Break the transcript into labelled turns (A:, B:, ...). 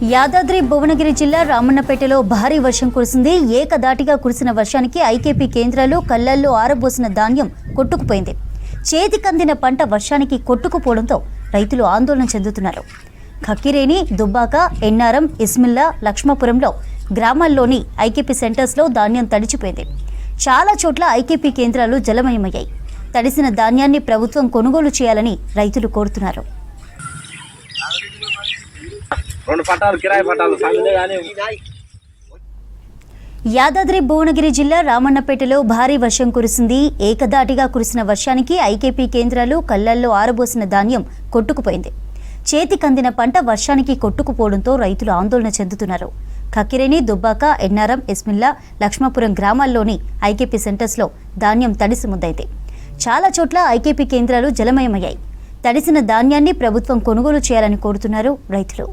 A: యాదాద్రి భువనగిరి జిల్లా రామన్నపేటలో భారీ వర్షం కురిసింది. ఏకదాటిగా కురిసిన వర్షానికి ఐకేపీ కేంద్రాలు కళ్లల్లో ఆరబోసిన ధాన్యం కొట్టుకుపోయింది. చేతికందిన పంట వర్షానికి కొట్టుకుపోవడంతో రైతులు ఆందోళన చెందుతున్నారు. ఖక్కిరేని, దుబ్బాక, ఎన్నారం, ఇస్మిల్లా, లక్ష్మాపురంలో గ్రామాల్లోని ఐకేపీ సెంటర్స్లో ధాన్యం తడిచిపోయింది. చాలా చోట్ల ఐకేపీ కేంద్రాలు జలమయమయ్యాయి. తడిసిన ధాన్యాన్ని ప్రభుత్వం కొనుగోలు చేయాలని రైతులు కోరుతున్నారు. యాదాద్రి భువనగిరి జిల్లా రామన్నపేటలో భారీ వర్షం కురిసింది. ఏకదాటిగా కురిసిన వర్షానికి ఐకేపీ కేంద్రాలు కళ్లల్లో ఆరబోసిన ధాన్యం కొట్టుకుపోయింది. చేతికందిన పంట వర్షానికి కొట్టుకుపోవడంతో రైతులు ఆందోళన చెందుతున్నారు. ఖక్కిరేని, దుబ్బాక, ఎన్నారం, ఇస్మిల్లా, లక్ష్మాపురం గ్రామాల్లోని ఐకేపీ సెంటర్స్లో ధాన్యం తడిసి ముద్దైంది. చాలా చోట్ల ఐకేపీ కేంద్రాలు జలమయమయ్యాయి. తడిసిన ధాన్యాన్ని ప్రభుత్వం కొనుగోలు చేయాలని కోరుతున్నారు రైతులు.